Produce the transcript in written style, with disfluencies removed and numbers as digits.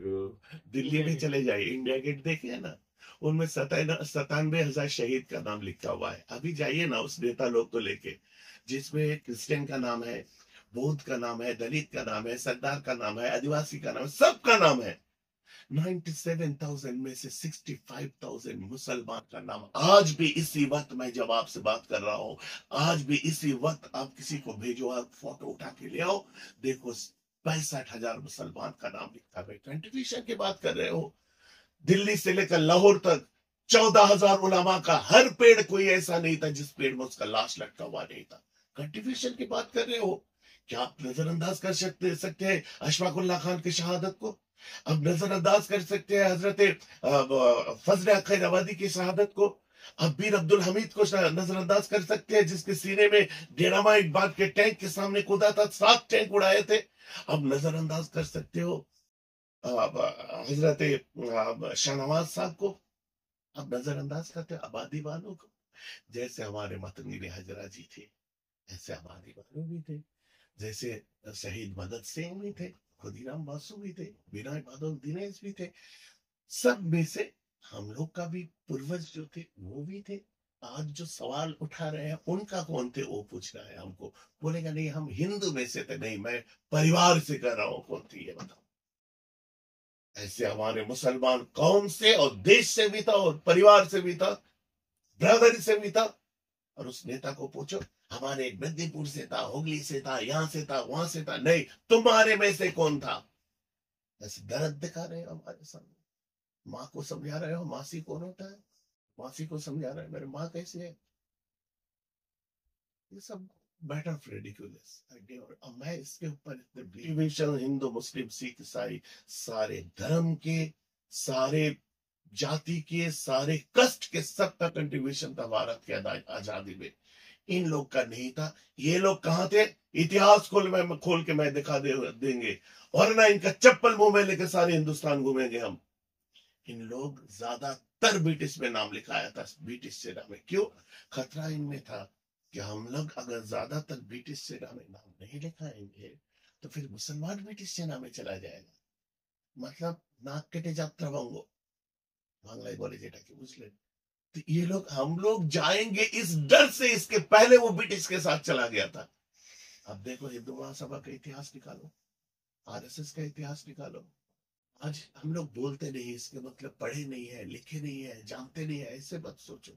दिल्ली में चले जाइए, इंडिया गेट देखिए ना, उनमें 97,000 शहीद का नाम लिखा हुआ है। अभी जाइए ना उस नेता लोग को लेके, जिसमें क्रिश्चियन का नाम है, बौद्ध का नाम है, दलित का नाम है, सरदार का नाम है, आदिवासी का नाम है, सबका नाम है। 97,000 में से 65,000 मुसलमान का नाम। आज भी इसी वक्त मैं जब आपसे बात कर रहा हूं, आज भी इसी वक्त आप किसी को भेजो, आप फोटो उठा के ले आओ, देखो 65,000 मुसलमान का नाम लिखा है। कंट्रीब्यूशन की बात कर रहे हो, दिल्ली से लेकर लाहौर तक 14,000 उलमा का हर पेड़, कोई ऐसा नहीं था जिस पेड़ में उसका लाश लटका हुआ नहीं था। कंट्रीब्यूशन की बात कर रहे हो, क्या आप नजरअंदाज कर सकते हैं अशफाकुल्ला खान की शहादत को? अब नजरअंदाज कर सकते हैं हजरत फजल खैर आबादी की शहादत को? अब बीर अब्दुल हमीद को नजरअंदाज कर सकते हैं, जिसके सीने में डेनामाइट बाग के टैंक के सामने कूदा था, 7 टैंक उड़ाए थे? अब नजरअंदाज कर सकते हो हजरत शाहनवाज साहब को? अब नजरअंदाज करते आबादी वालों को? जैसे हमारे मतमीर हजरा जी थे, ऐसे आबादी वालों भी थे, जैसे शहीद मदद सिंह भी थे, खुदीराम बासु भी थे, बीना बादल दिनेश भी थे। सब में से हम लोग का भी पूर्वज जो थे वो भी थे। आज जो सवाल उठा रहे हैं उनका कौन थे वो पूछ रहा है हमको। बोलेगा नहीं हम हिंदू में से थे। नहीं, मैं परिवार से कर रहा हूं, कौन थी ये बताओ। ऐसे हमारे मुसलमान कौम से और देश से भी था और परिवार से भी था, ब्रदर से भी था। और उस नेता को पूछो, हमारे मेदिनीपुर से था, हुगली से था, यहां से था, वहां से था। नहीं, तुम्हारे में से कौन था? ऐसे दर्द दिखा रहे हो हमारे सामने। माँ को समझा रहे हो मासी कौन होता है, मासी को समझा रहे हो मेरे माँ कैसी है। ये सब मैटर ऑफ रेडिकुलस आइडिया। और अब मैं इसके ऊपर डिविजन, हिंदू मुस्लिम सिख ईसाई, सारे धर्म के, सारे जाति के, सारे कष्ट के, सबका कंट्रीब्यूशन था भारत के आजादी में। इन लोग का नहीं था। ये लोग कहां थे? इतिहास खोल के मैं दिखा देंगे, और ना इनका चप्पल मुंह में लेकर सारे हिंदुस्तान घूमेंगे हम। इन लोग ज्यादातर ब्रिटिश में नाम लिखाया था, ब्रिटिश सेना में। क्यों? खतरा इनमें था कि हम लोग अगर ज्यादातर ब्रिटिश सेना में नाम नहीं लिखाएंगे तो फिर मुसलमान ब्रिटिश सेना में चला जाएगा। मतलब नाक केटे যাত্রা বঙ্গ, বাংলায় বলে যেটাকে, বুঝলেন? तो ये लोग, हम लोग जाएंगे इस डर से, इसके पहले वो ब्रिटिश के साथ चला गया था। अब देखो हिंदू महासभा का इतिहास निकालो, आरएसएस का इतिहास निकालो। आज हम लोग बोलते नहीं, इसके मतलब पढ़े नहीं है, लिखे नहीं है, जानते नहीं है, ऐसे मत सोचो।